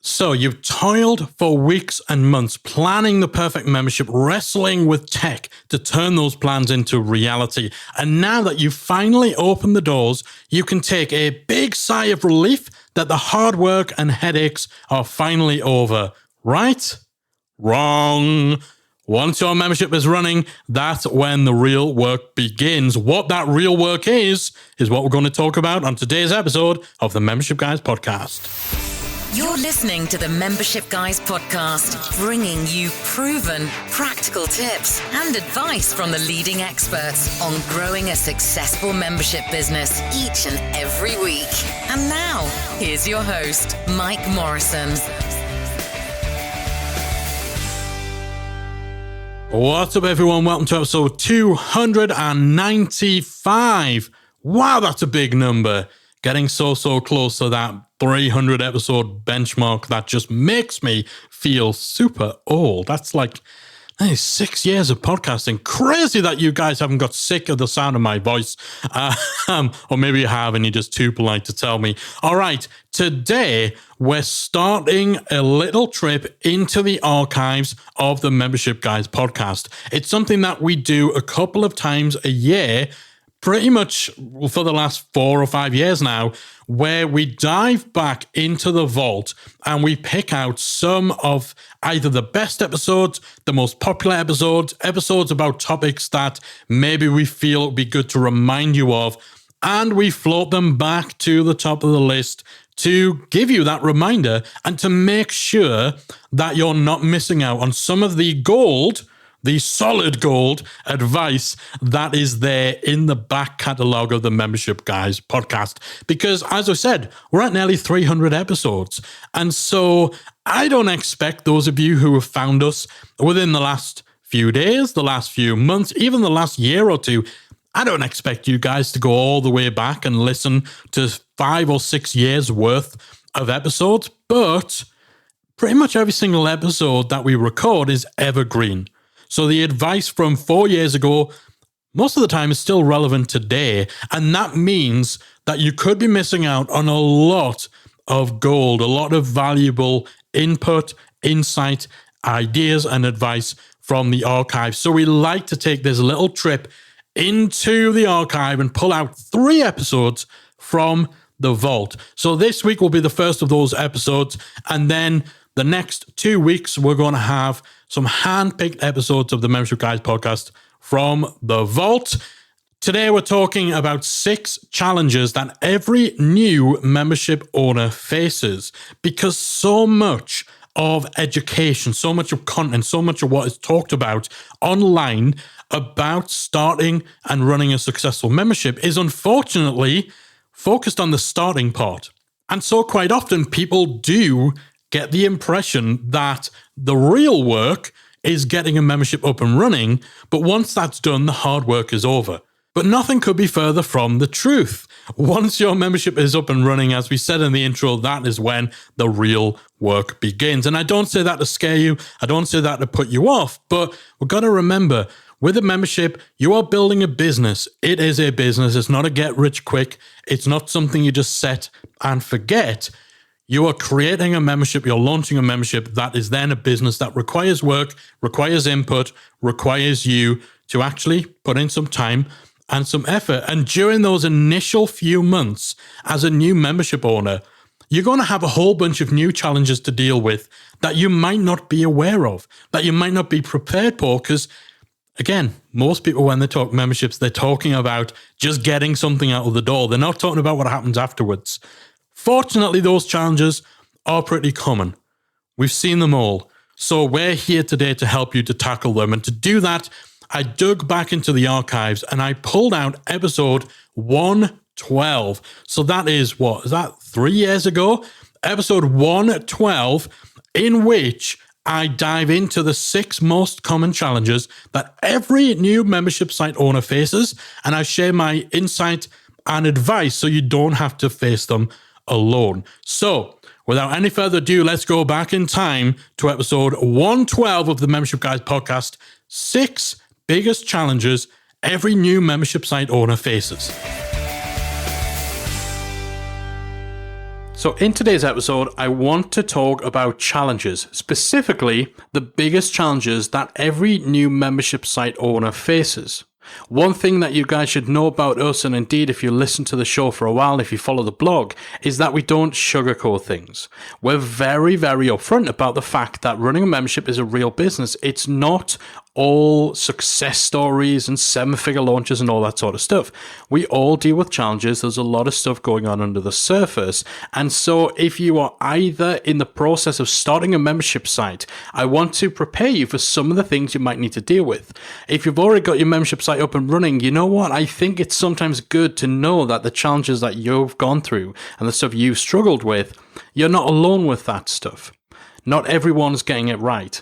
So you've toiled for weeks and months planning the perfect membership, wrestling with tech to turn those plans into reality. And now that you've finally opened the doors, you can take a big sigh of relief that the hard work and headaches are finally over. Right? Wrong. Once your membership is running, that's when the real work begins. What that real work is what we're going to talk about on today's episode of the Membership Guys podcast. You're listening to the Membership Guys podcast, bringing you proven, practical tips and advice from the leading experts on growing a successful membership business each and every week. And now, here's your host, Mike Morrison. What's up, everyone? Welcome to episode 295. Wow, that's a big number. Getting so close to that 300 episode benchmark that just makes me feel super old. That's like 6 years of podcasting. Crazy that you guys haven't got sick of the sound of my voice. Or maybe you have and you're just too polite to tell me. All right, today we're starting a little trip into the archives of the Membership Guys podcast. It's something that we do a couple of times a year, pretty much for the last 4 or 5 years now, where we dive back into the vault and we pick out some of either the best episodes, the most popular episodes about topics that maybe we feel it would be good to remind you of, and we float them back to the top of the list to give you that reminder and to make sure that you're not missing out on some of the gold, the solid gold advice that is there in the back catalogue of the Membership Guys podcast. Because as I said, we're at nearly 300 episodes. And so I don't expect those of you who have found us within the last few days, the last few months, even the last year or two, I don't expect you guys to go all the way back and listen to 5 or 6 years worth of episodes. But pretty much every single episode that we record is evergreen. So the advice from 4 years ago, most of the time, is still relevant today. And that means that you could be missing out on a lot of gold, a lot of valuable input, insight, ideas, and advice from the archive. So we like to take this little trip into the archive and pull out 3 episodes from the vault. So this week will be the first of those episodes. And then the next 2 weeks, we're going to have some hand-picked episodes of the Membership Guys podcast from the vault. Today, we're talking about 6 challenges that every new membership owner faces, because so much of education, so much of content, so much of what is talked about online about starting and running a successful membership is unfortunately focused on the starting part. And so quite often people do get the impression that the real work is getting a membership up and running, but once that's done, the hard work is over. But nothing could be further from the truth. Once your membership is up and running, as we said in the intro, that is when the real work begins. And I don't say that to scare you, I don't say that to put you off, but we've got to remember, with a membership, you are building a business. It is a business. It's not a get rich quick. It's not something you just set and forget. You are creating a membership, you're launching a membership that is then a business that requires work, requires input, requires you to actually put in some time and some effort. And during those initial few months as a new membership owner, you're going to have a whole bunch of new challenges to deal with that you might not be aware of, that you might not be prepared for, because again, most people, when they talk memberships, they're talking about just getting something out of the door. They're not talking about what happens afterwards. Fortunately, those challenges are pretty common. We've seen them all. So we're here today to help you to tackle them. And to do that, I dug back into the archives and I pulled out episode 112. So that is, what, is that 3 years ago? Episode 112, in which I dive into the 6 most common challenges that every new membership site owner faces. And I share my insight and advice so you don't have to face them alone. So without any further ado, let's go back in time to episode 112 of the Membership Guys podcast, 6 biggest challenges every new membership site owner faces. So in today's episode, I want to talk about challenges, specifically the biggest challenges that every new membership site owner faces. One thing that you guys should know about us, and indeed if you listen to the show for a while, if you follow the blog, is that we don't sugarcoat things. We're very, very upfront about the fact that running a membership is a real business. It's not all success stories and 7-figure launches and all that sort of stuff. We all deal with challenges. There's a lot of stuff going on under the surface. And so if you are either in the process of starting a membership site, I want to prepare you for some of the things you might need to deal with. If you've already got your membership site up and running, you know what? I think it's sometimes good to know that the challenges that you've gone through and the stuff you've struggled with, you're not alone with that stuff. Not everyone's getting it right.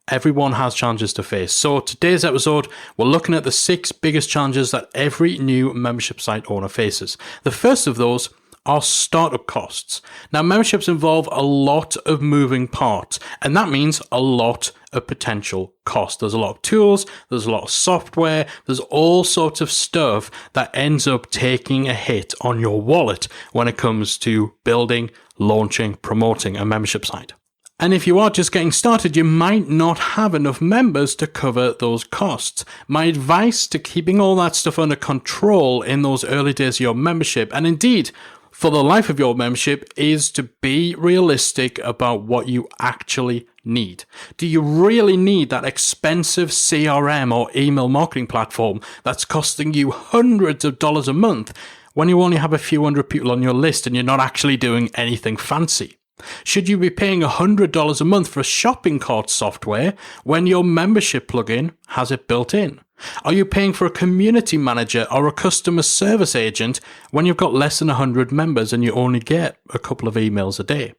Everyone has challenges to face. So today's episode, we're looking at the 6 biggest challenges that every new membership site owner faces. The first of those are startup costs. Now, memberships involve a lot of moving parts, and that means a lot of potential cost. There's a lot of tools, there's a lot of software, there's all sorts of stuff that ends up taking a hit on your wallet when it comes to building, launching, promoting a membership site. And if you are just getting started, you might not have enough members to cover those costs. My advice to keeping all that stuff under control in those early days of your membership, and indeed for the life of your membership, is to be realistic about what you actually need. Do you really need that expensive CRM or email marketing platform that's costing you hundreds of dollars a month when you only have a few hundred people on your list and you're not actually doing anything fancy? Should you be paying $100 a month for a shopping cart software when your membership plugin has it built in? Are you paying for a community manager or a customer service agent when you've got less than 100 members and you only get a couple of emails a day?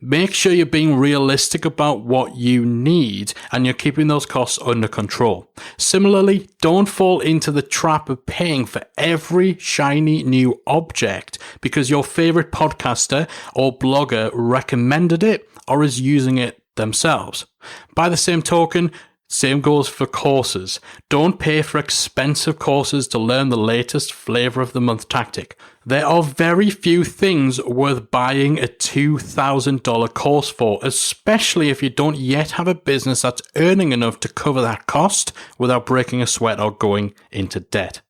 Make sure you're being realistic about what you need and you're keeping those costs under control. Similarly, don't fall into the trap of paying for every shiny new object because your favorite podcaster or blogger recommended it or is using it themselves. By the same token, same goes for courses. Don't pay for expensive courses to learn the latest flavor of the month tactic. There are very few things worth buying a $2,000 course for, especially if you don't yet have a business that's earning enough to cover that cost without breaking a sweat or going into debt.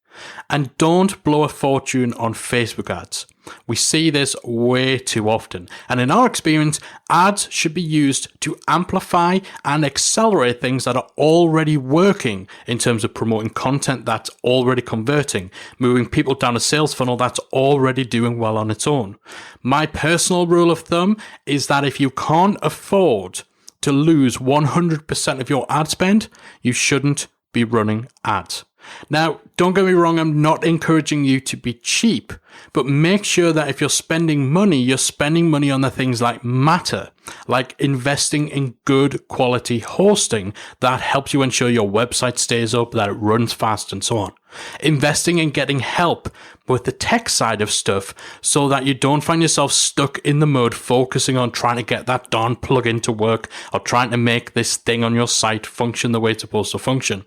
And don't blow a fortune on Facebook ads. We see this way too often. And in our experience, ads should be used to amplify and accelerate things that are already working in terms of promoting content that's already converting, moving people down a sales funnel that's already doing well on its own. My personal rule of thumb is that if you can't afford to lose 100% of your ad spend, you shouldn't be running ads. Now, don't get me wrong, I'm not encouraging you to be cheap, but make sure that if you're spending money, you're spending money on the things that matter, like investing in good quality hosting that helps you ensure your website stays up, that it runs fast, and so on. Investing in getting help with the tech side of stuff so that you don't find yourself stuck in the mud focusing on trying to get that darn plugin to work or trying to make this thing on your site function the way it's supposed to function.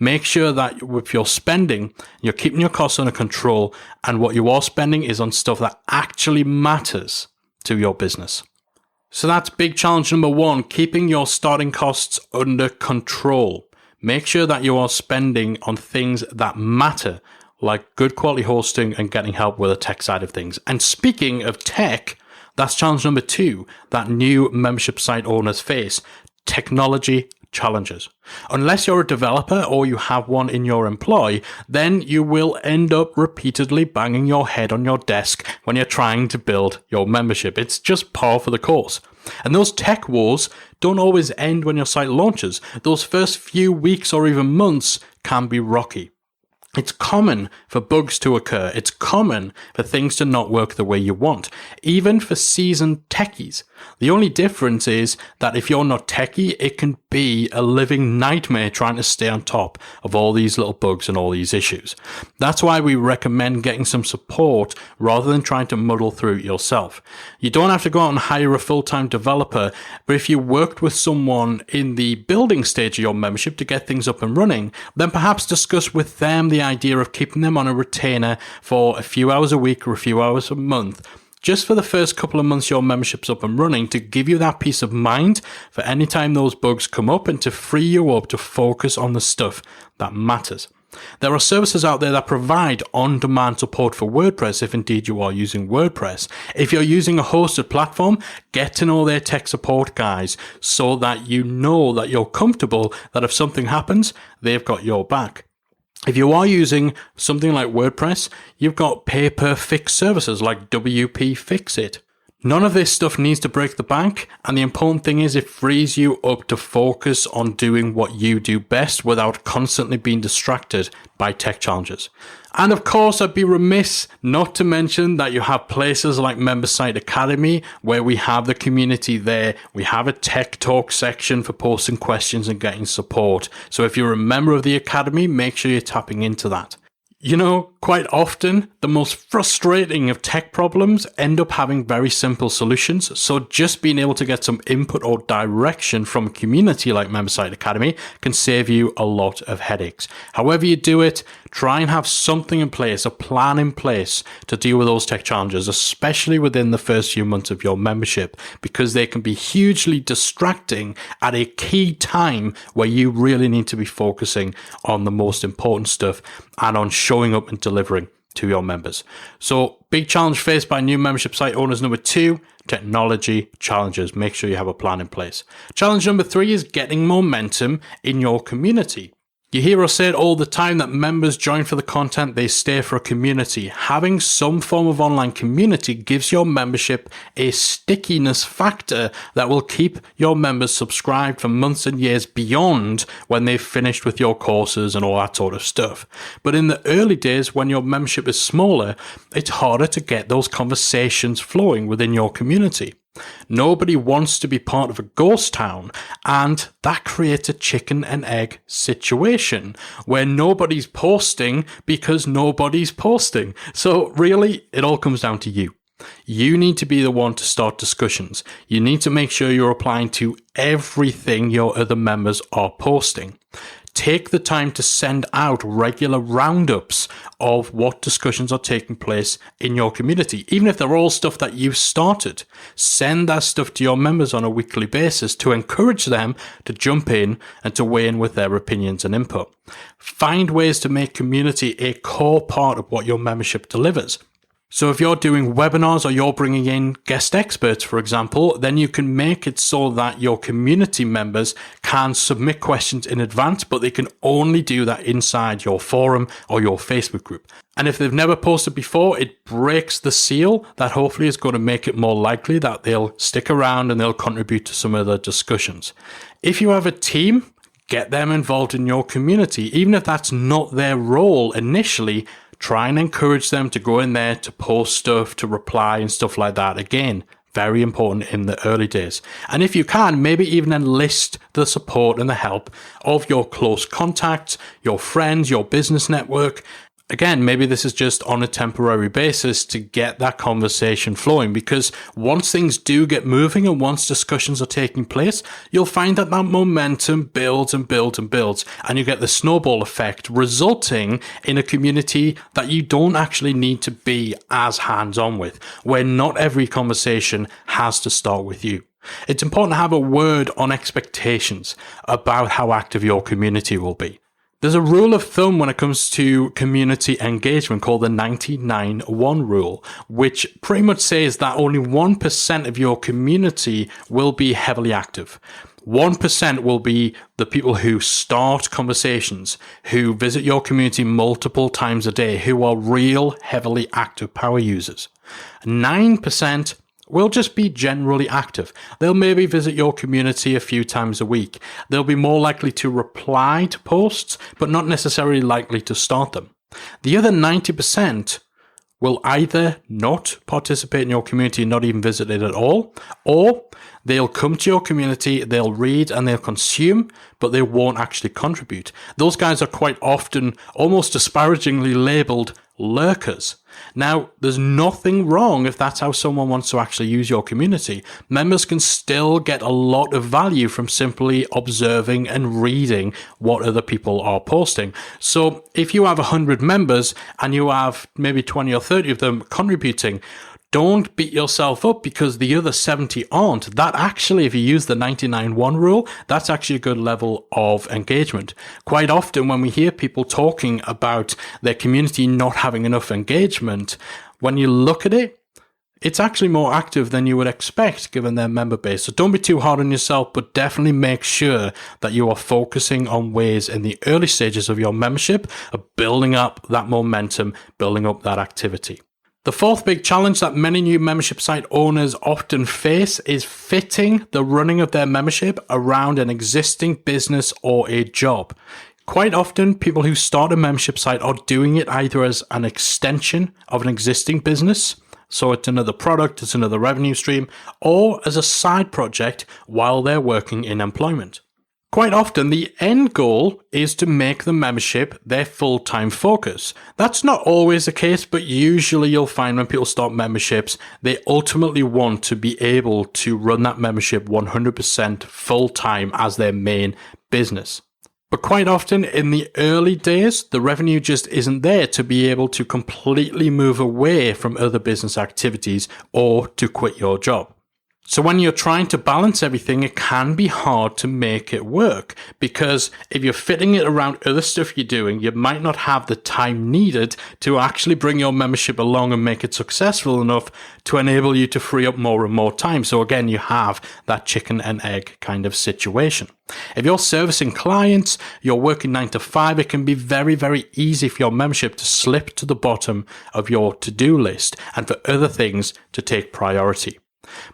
Make sure that if you're spending, you're keeping your costs under control and what you are spending is on stuff that actually matters to your business. So that's big challenge number 1, keeping your starting costs under control. Make sure that you are spending on things that matter, like good quality hosting and getting help with the tech side of things. And speaking of tech, that's challenge number 2 that new membership site owners face: technology challenges. Unless you're a developer or you have one in your employ, then you will end up repeatedly banging your head on your desk when you're trying to build your membership. It's just par for the course. And those tech wars don't always end when your site launches. Those first few weeks or even months can be rocky. It's common for bugs to occur. It's common for things to not work the way you want, even for seasoned techies. The only difference is that if you're not techie, it can be a living nightmare trying to stay on top of all these little bugs and all these issues. That's why we recommend getting some support rather than trying to muddle through it yourself. You don't have to go out and hire a full-time developer, but if you worked with someone in the building stage of your membership to get things up and running, then perhaps discuss with them the idea of keeping them on a retainer for a few hours a week or a few hours a month just for the first couple of months your membership's up and running, to give you that peace of mind for any time those bugs come up and to free you up to focus on the stuff that matters. There are services out there that provide on-demand support for WordPress if indeed you are using WordPress. If you're using a hosted platform, get to know their tech support guys so that you know that you're comfortable that if something happens, they've got your back. If you are using something like WordPress, you've got pay-per-fix services like WP Fix-It. None of this stuff needs to break the bank, and the important thing is it frees you up to focus on doing what you do best without constantly being distracted by tech challenges. And of course, I'd be remiss not to mention that you have places like MemberSite Academy, where we have the community there. We have a tech talk section for posting questions and getting support. So if you're a member of the Academy, make sure you're tapping into that. You know, quite often, the most frustrating of tech problems end up having very simple solutions. So just being able to get some input or direction from a community like MemberSite Academy can save you a lot of headaches. However you do it, try and have something in place, a plan in place to deal with those tech challenges, especially within the first few months of your membership, because they can be hugely distracting at a key time where you really need to be focusing on the most important stuff and on showing up and delivering to your members. So, big challenge faced by new membership site owners. Number 2, technology challenges. Make sure you have a plan in place. Challenge number 3 is getting momentum in your community. You hear us say it all the time that members join for the content, they stay for a community. Having some form of online community gives your membership a stickiness factor that will keep your members subscribed for months and years beyond when they've finished with your courses and all that sort of stuff. But in the early days, when your membership is smaller, it's harder to get those conversations flowing within your community. Nobody wants to be part of a ghost town, and that creates a chicken and egg situation where nobody's posting because nobody's posting. So really, it all comes down to you. You need to be the one to start discussions. You need to make sure you're applying to everything your other members are posting. Take the time to send out regular roundups of what discussions are taking place in your community. Even if they're all stuff that you've started, send that stuff to your members on a weekly basis to encourage them to jump in and to weigh in with their opinions and input. Find ways to make community a core part of what your membership delivers. So if you're doing webinars or you're bringing in guest experts, for example, then you can make it so that your community members can submit questions in advance, but they can only do that inside your forum or your Facebook group. And if they've never posted before, it breaks the seal that hopefully is going to make it more likely that they'll stick around and they'll contribute to some of the discussions. If you have a team, get them involved in your community. Even if that's not their role initially, try and encourage them to go in there, to post stuff, to reply and stuff like that. Again, very important in the early days. And if you can, maybe even enlist the support and the help of your close contacts, your friends, your business network. Again, maybe this is just on a temporary basis to get that conversation flowing, because once things do get moving and once discussions are taking place, you'll find that that momentum builds and builds and builds, and you get the snowball effect, resulting in a community that you don't actually need to be as hands-on with, where not every conversation has to start with you. It's important to have a word on expectations about how active your community will be. There's a rule of thumb when it comes to community engagement called the 99-1 rule, which pretty much says that only 1% of your community will be heavily active. 1% will be the people who start conversations, who visit your community multiple times a day, who are real heavily active power users. 9% will just be generally active. They'll maybe visit your community a few times a week. They'll be more likely to reply to posts, but not necessarily likely to start them. The other 90% will either not participate in your community and not even visit it at all, or they'll come to your community, they'll read and they'll consume, but they won't actually contribute. Those guys are quite often almost disparagingly labeled lurkers. Now, there's nothing wrong if that's how someone wants to actually use your community. Members can still get a lot of value from simply observing and reading what other people are posting. So if you have 100 members and you have maybe 20 or 30 of them contributing, Don't beat yourself up because the other 70 aren't. That actually, if you use the 99-1 rule, that's actually a good level of engagement. Quite often when we hear people talking about their community not having enough engagement, when you look at it, it's actually more active than you would expect given their member base. So don't be too hard on yourself, but definitely make sure that you are focusing on ways in the early stages of your membership of building up that momentum, building up that activity. The fourth big challenge that many new membership site owners often face is fitting the running of their membership around an existing business or a job. Quite often, people who start a membership site are doing it either as an extension of an existing business, so it's another product, it's another revenue stream, or as a side project while they're working in employment. Quite often, the end goal is to make the membership their full-time focus. That's not always the case, but usually you'll find when people start memberships, they ultimately want to be able to run that membership 100% full-time as their main business. But quite often in the early days, the revenue just isn't there to be able to completely move away from other business activities or to quit your job. So when you're trying to balance everything, it can be hard to make it work because if you're fitting it around other stuff you're doing, you might not have the time needed to actually bring your membership along and make it successful enough to enable you to free up more and more time. So again, you have that chicken and egg kind of situation. If you're servicing clients, you're working 9 to 5, it can be very, very easy for your membership to slip to the bottom of your to-do list and for other things to take priority.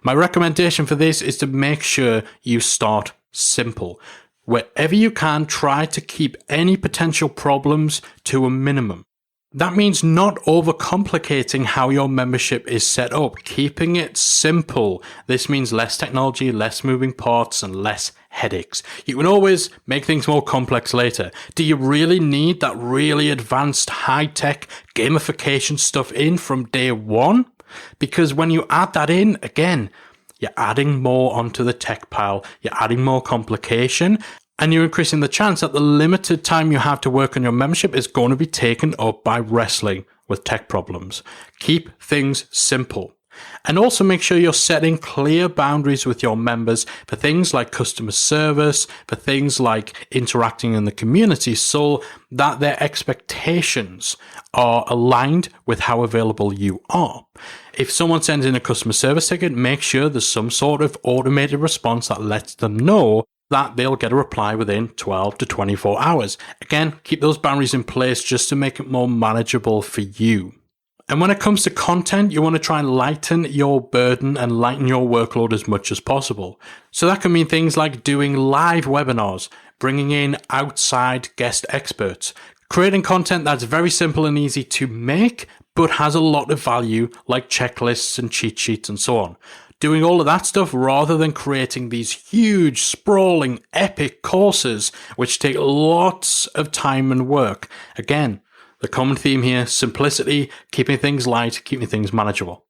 My recommendation for this is to make sure you start simple. Wherever you can, try to keep any potential problems to a minimum. That means not overcomplicating how your membership is set up, keeping it simple. This means less technology, less moving parts, and less headaches. You can always make things more complex later. Do you really need that really advanced high-tech gamification stuff in from day one? Because when you add that in, again, you're adding more onto the tech pile, you're adding more complication, and you're increasing the chance that the limited time you have to work on your membership is going to be taken up by wrestling with tech problems. Keep things simple. And also make sure you're setting clear boundaries with your members for things like customer service, for things like interacting in the community, so that their expectations are aligned with how available you are. If someone sends in a customer service ticket, make sure there's some sort of automated response that lets them know that they'll get a reply within 12 to 24 hours. Again, keep those boundaries in place just to make it more manageable for you. And when it comes to content, you want to try and lighten your burden and lighten your workload as much as possible. So that can mean things like doing live webinars, bringing in outside guest experts, creating content that's very simple and easy to make, but has a lot of value like checklists and cheat sheets and so on. Doing all of that stuff rather than creating these huge, sprawling, epic courses, which take lots of time and work. Again, the common theme here, simplicity, keeping things light, keeping things manageable.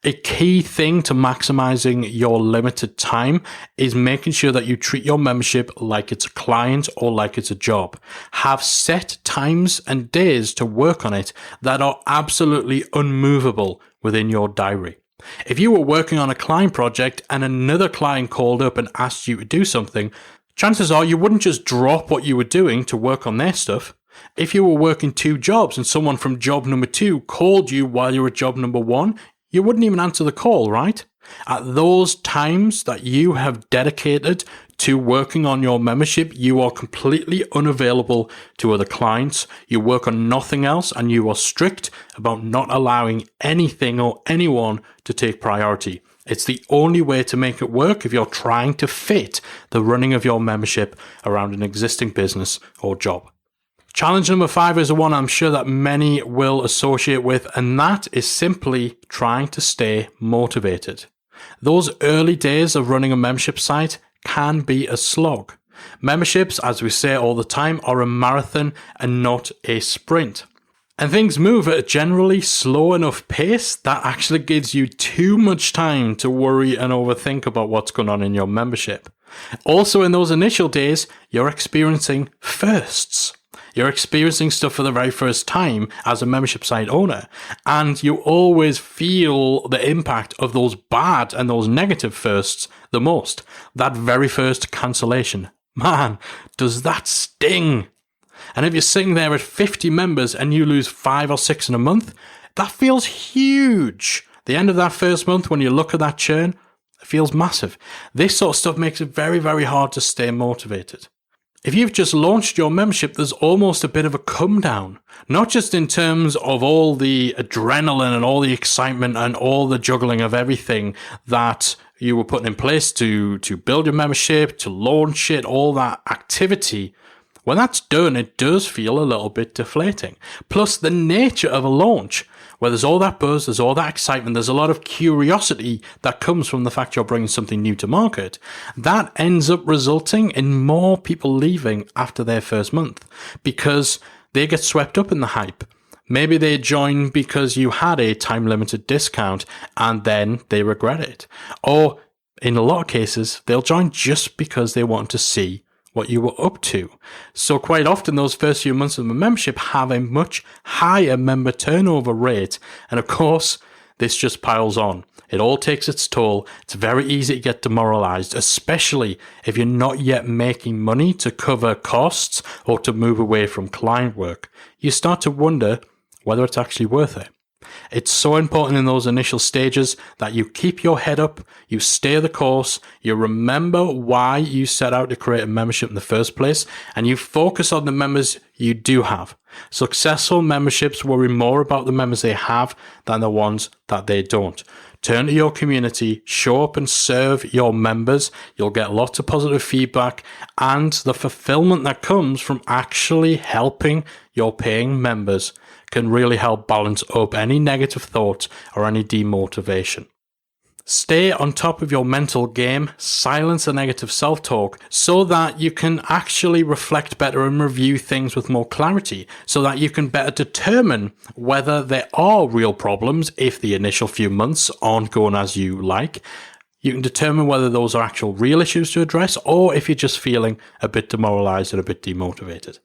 A key thing to maximizing your limited time is making sure that you treat your membership like it's a client or like it's a job. Have set times and days to work on it that are absolutely unmovable within your diary. If you were working on a client project and another client called up and asked you to do something, chances are you wouldn't just drop what you were doing to work on their stuff. If you were working 2 jobs and someone from job number 2 called you while you were at job number 1, you wouldn't even answer the call, right? At those times that you have dedicated to working on your membership, you are completely unavailable to other clients. You work on nothing else and you are strict about not allowing anything or anyone to take priority. It's the only way to make it work if you're trying to fit the running of your membership around an existing business or job. Challenge number 5 is the one I'm sure that many will associate with, and that is simply trying to stay motivated. Those early days of running a membership site can be a slog. Memberships, as we say all the time, are a marathon and not a sprint. And things move at a generally slow enough pace that actually gives you too much time to worry and overthink about what's going on in your membership. Also, in those initial days, you're experiencing firsts. You're experiencing stuff for the very first time as a membership site owner, and you always feel the impact of those bad and those negative firsts the most. That very first cancellation. Man, does that sting? And if you're sitting there at 50 members and you lose 5 or 6 in a month, that feels huge. The end of that first month, when you look at that churn, it feels massive. This sort of stuff makes it very, very hard to stay motivated. If you've just launched your membership, there's almost a bit of a come down, not just in terms of all the adrenaline and all the excitement and all the juggling of everything that you were putting in place to build your membership, to launch it, all that activity. When that's done, it does feel a little bit deflating. Plus the nature of a launch, where there's all that buzz, there's all that excitement, there's a lot of curiosity that comes from the fact you're bringing something new to market, that ends up resulting in more people leaving after their first month because they get swept up in the hype. Maybe they join because you had a time-limited discount and then they regret it. Or in a lot of cases, they'll join just because they want to see what you were up to. So quite often those first few months of a membership have a much higher member turnover rate. And of course, this just piles on. It all takes its toll. It's very easy to get demoralized, especially if you're not yet making money to cover costs or to move away from client work. You start to wonder whether it's actually worth it. It's so important in those initial stages that you keep your head up, you stay the course, you remember why you set out to create a membership in the first place, and you focus on the members you do have. Successful memberships worry more about the members they have than the ones that they don't. Turn to your community, show up and serve your members. You'll get lots of positive feedback and the fulfillment that comes from actually helping your paying members can really help balance up any negative thoughts or any demotivation. Stay on top of your mental game, silence the negative self-talk so that you can actually reflect better and review things with more clarity so that you can better determine whether there are real problems if the initial few months aren't going as you like. You can determine whether those are actual real issues to address or if you're just feeling a bit demoralized and a bit demotivated.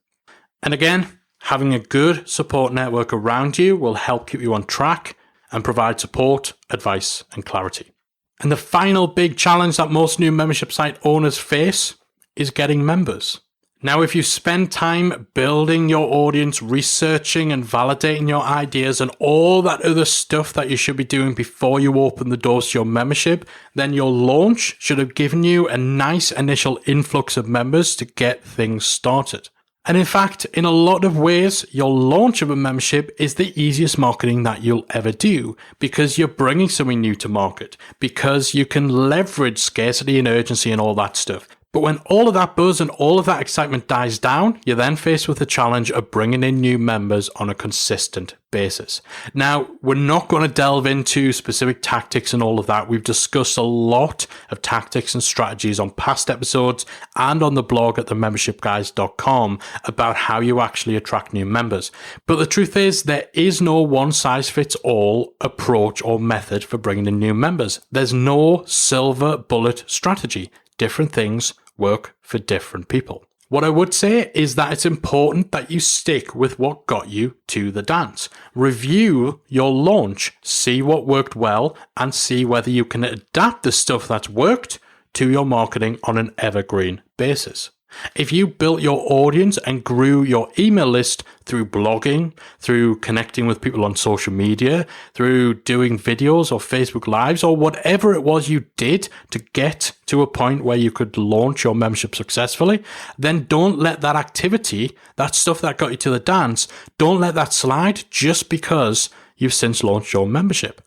And again, having a good support network around you will help keep you on track and provide support, advice, and clarity. And the final big challenge that most new membership site owners face is getting members. Now, if you spend time building your audience, researching and validating your ideas and all that other stuff that you should be doing before you open the doors to your membership, then your launch should have given you a nice initial influx of members to get things started. And in fact, in a lot of ways, your launch of a membership is the easiest marketing that you'll ever do because you're bringing something new to market, because you can leverage scarcity and urgency and all that stuff. But when all of that buzz and all of that excitement dies down, you're then faced with the challenge of bringing in new members on a consistent basis. Now, we're not going to delve into specific tactics and all of that. We've discussed a lot of tactics and strategies on past episodes and on the blog at themembershipguys.com about how you actually attract new members. But the truth is, there is no one-size-fits-all approach or method for bringing in new members. There's no silver bullet strategy. Different things work for different people. What I would say is that it's important that you stick with what got you to the dance. Review your launch, see what worked well, and see whether you can adapt the stuff that's worked to your marketing on an evergreen basis. If you built your audience and grew your email list through blogging, through connecting with people on social media, through doing videos or Facebook Lives or whatever it was you did to get to a point where you could launch your membership successfully, then don't let that activity, that stuff that got you to the dance, don't let that slide just because you've since launched your membership.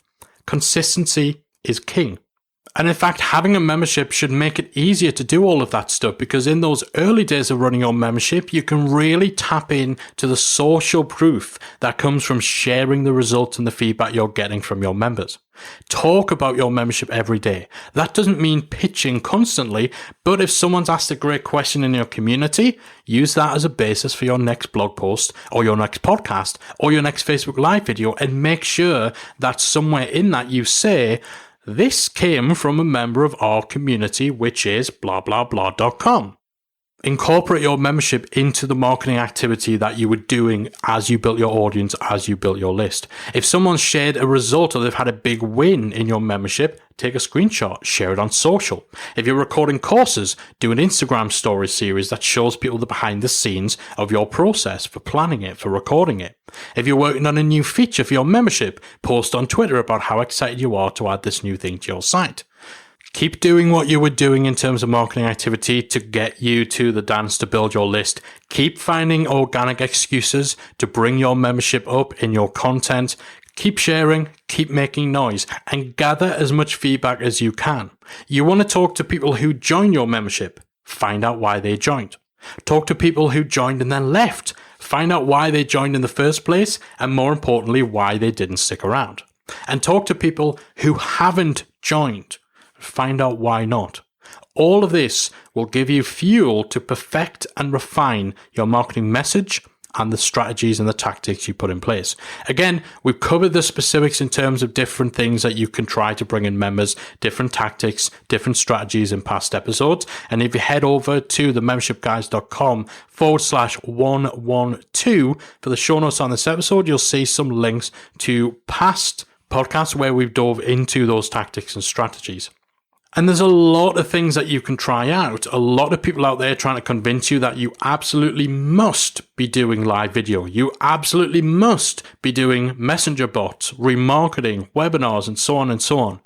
Consistency is king. And in fact, having a membership should make it easier to do all of that stuff because in those early days of running your membership, you can really tap in to the social proof that comes from sharing the results and the feedback you're getting from your members. Talk about your membership every day. That doesn't mean pitching constantly, but if someone's asked a great question in your community, use that as a basis for your next blog post or your next podcast or your next Facebook Live video and make sure that somewhere in that you say, this came from a member of our community, which is blah, blah, blah.com. Incorporate your membership into the marketing activity that you were doing as you built your audience, as you built your list. If someone shared a result or they've had a big win in your membership, take a screenshot, share it on social. If you're recording courses, do an Instagram story series that shows people the behind the scenes of your process for planning it, for recording it. If you're working on a new feature for your membership, post on Twitter about how excited you are to add this new thing to your site. Keep doing what you were doing in terms of marketing activity to get you to the dance to build your list. Keep finding organic excuses to bring your membership up in your content. Keep sharing, keep making noise, and gather as much feedback as you can. You want to talk to people who join your membership. Find out why they joined. Talk to people who joined and then left. Find out why they joined in the first place, and more importantly, why they didn't stick around. And talk to people who haven't joined. Find out why not. All of this will give you fuel to perfect and refine your marketing message and the strategies and the tactics you put in place. Again, we've covered the specifics in terms of different things that you can try to bring in members, different tactics, different strategies in past episodes. And if you head over to themembershipguys.com/112 for the show notes on this episode, you'll see some links to past podcasts where we've dove into those tactics and strategies. And there's a lot of things that you can try out. A lot of people out there trying to convince you that you absolutely must be doing live video. You absolutely must be doing messenger bots, remarketing, webinars, and so on and so on.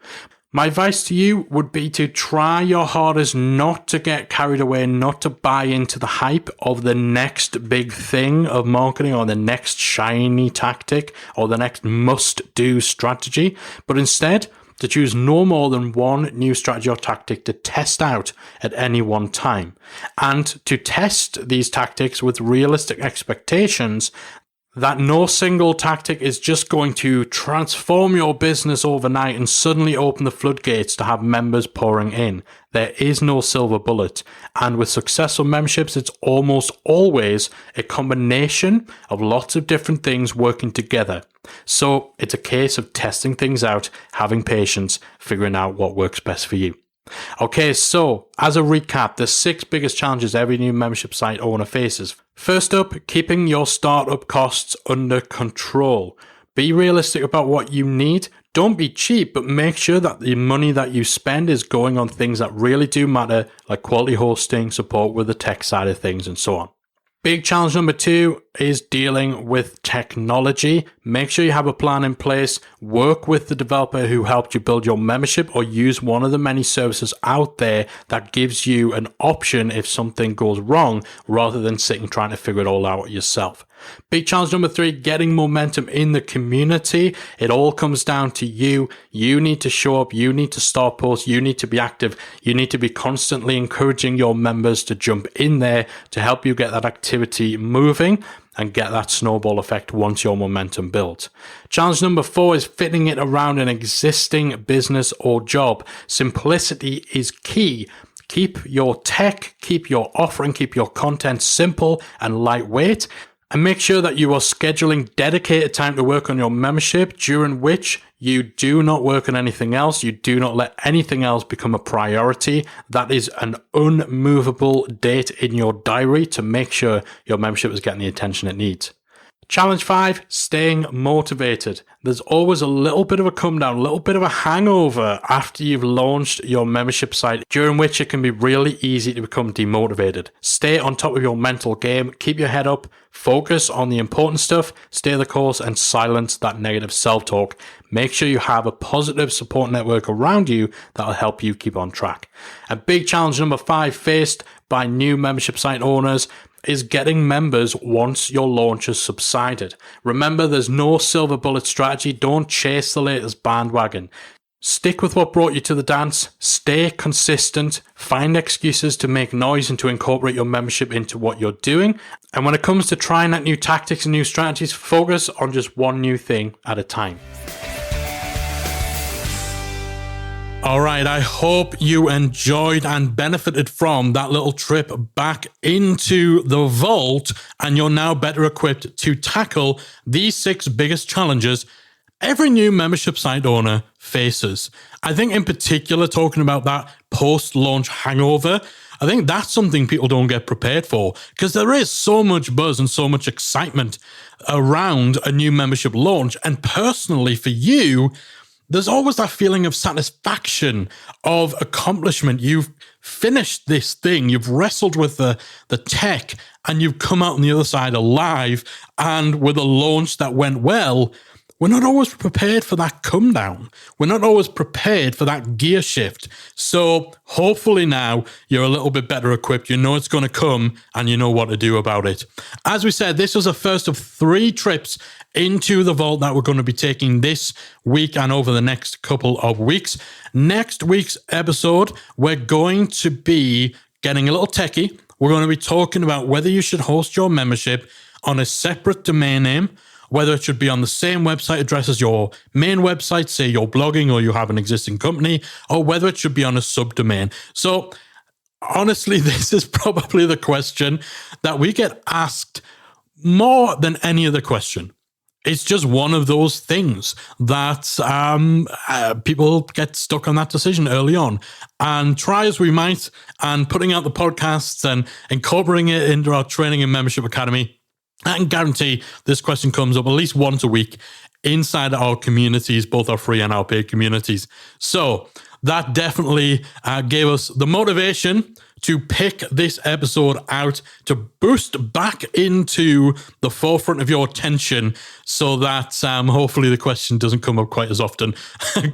My advice to you would be to try your hardest not to get carried away, not to buy into the hype of the next big thing of marketing or the next shiny tactic or the next must-do strategy, but instead to choose no more than one new strategy or tactic to test out at any one time, and to test these tactics with realistic expectations that no single tactic is just going to transform your business overnight and suddenly open the floodgates to have members pouring in. There is no silver bullet. And with successful memberships, it's almost always a combination of lots of different things working together. So it's a case of testing things out, having patience, figuring out what works best for you. Okay, so as a recap, the 6 biggest challenges every new membership site owner faces. First up, keeping your startup costs under control. Be realistic about what you need. Don't be cheap, but make sure that the money that you spend is going on things that really do matter, like quality hosting, support with the tech side of things, and so on. Big challenge number 2 is dealing with technology. Make sure you have a plan in place. Work with the developer who helped you build your membership, or use one of the many services out there that gives you an option if something goes wrong, rather than sitting trying to figure it all out yourself. Big challenge number 3, getting momentum in the community. It all comes down to you. You need to show up. You need to start posts. You need to be active. You need to be constantly encouraging your members to jump in there to help you get that activity moving and get that snowball effect once your momentum builds. Challenge number 4 is fitting it around an existing business or job. Simplicity is key. Keep your tech, keep your offering, keep your content simple and lightweight. And make sure that you are scheduling dedicated time to work on your membership, during which you do not work on anything else. You do not let anything else become a priority. That is an unmovable date in your diary to make sure your membership is getting the attention it needs. Challenge 5, staying motivated. There's always a little bit of a come down, a little bit of a hangover after you've launched your membership site, during which it can be really easy to become demotivated. Stay on top of your mental game, keep your head up, focus on the important stuff, stay the course, and silence that negative self-talk. Make sure you have a positive support network around you that will help you keep on track. A big challenge number 5 faced by new membership site owners is getting members once your launch has subsided. Remember, there's no silver bullet strategy. Don't chase the latest bandwagon. Stick with what brought you to the dance. Stay consistent. Find excuses to make noise and to incorporate your membership into what you're doing. And when it comes to trying out new tactics and new strategies, focus on just one new thing at a time. All right, I hope you enjoyed and benefited from that little trip back into the vault, and you're now better equipped to tackle these 6 biggest challenges every new membership site owner faces. I think in particular, talking about that post-launch hangover, I think that's something people don't get prepared for, because there is so much buzz and so much excitement around a new membership launch. And personally for you, there's always that feeling of satisfaction, of accomplishment. You've finished this thing, you've wrestled with the tech, and you've come out on the other side alive and with a launch that went well. We're not always prepared for that come down. We're not always prepared for that gear shift. So hopefully now you're a little bit better equipped. You know it's going to come and you know what to do about it. As we said, this was the first of 3 trips into the vault that we're going to be taking this week and over the next couple of weeks. Next week's episode, we're going to be getting a little techie. We're going to be talking about whether you should host your membership on a separate domain name, whether it should be on the same website address as your main website, say you're blogging or you have an existing company, or whether it should be on a subdomain. So honestly, this is probably the question that we get asked more than any other question. It's just one of those things that people get stuck on that decision early on. And try as we might, and putting out the podcasts and incorporating it into our training and membership academy, I can guarantee this question comes up at least once a week inside our communities, both our free and our paid communities. So that definitely gave us the motivation to pick this episode out to boost back into the forefront of your attention so that hopefully the question doesn't come up quite as often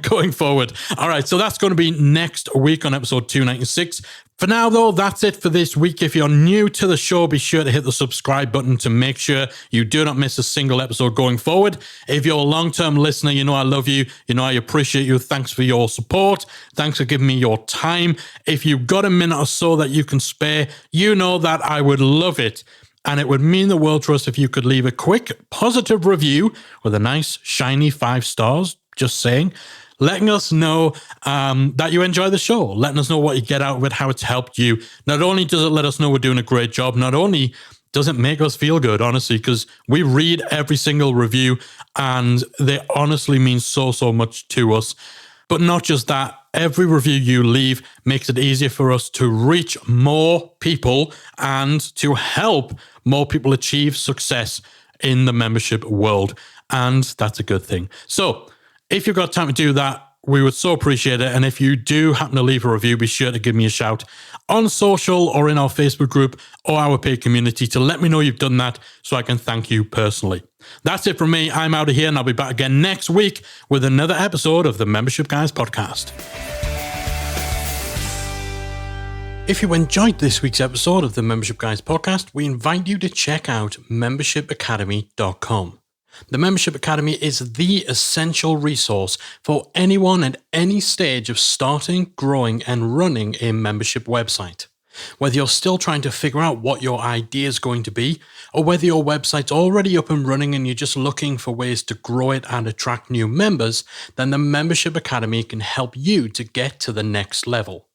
going forward. All right, so that's going to be next week on episode 296. For now, though, that's it for this week. If you're new to the show, be sure to hit the subscribe button to make sure you do not miss a single episode going forward. If you're a long-term listener, you know I love you. You know I appreciate you. Thanks for your support. Thanks for giving me your time. If you've got a minute or so that you can spare, you know that I would love it. And it would mean the world to us if you could leave a quick, positive review with a nice, shiny 5 stars, just saying, letting us know that you enjoy the show, letting us know what you get out of it, how it's helped you. Not only does it let us know we're doing a great job, not only does it make us feel good, honestly, because we read every single review and they honestly mean so, so much to us. But not just that, every review you leave makes it easier for us to reach more people and to help more people achieve success in the membership world. And that's a good thing. So if you've got time to do that, we would so appreciate it. And if you do happen to leave a review, be sure to give me a shout on social or in our Facebook group or our paid community to let me know you've done that so I can thank you personally. That's it from me. I'm out of here and I'll be back again next week with another episode of the Membership Guys podcast. If you enjoyed this week's episode of the Membership Guys podcast, we invite you to check out membershipacademy.com. The Membership Academy is the essential resource for anyone at any stage of starting, growing, and running a membership website. Whether you're still trying to figure out what your idea is going to be, or whether your website's already up and running and you're just looking for ways to grow it and attract new members, then the Membership Academy can help you to get to the next level.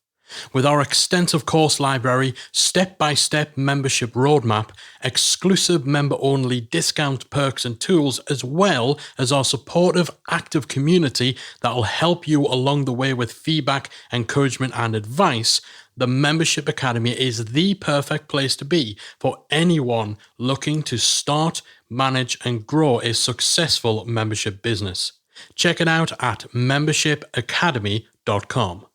With our extensive course library, step-by-step membership roadmap, exclusive member-only discount perks and tools, as well as our supportive, active community that will help you along the way with feedback, encouragement, and advice, the Membership Academy is the perfect place to be for anyone looking to start, manage, and grow a successful membership business. Check it out at membershipacademy.com.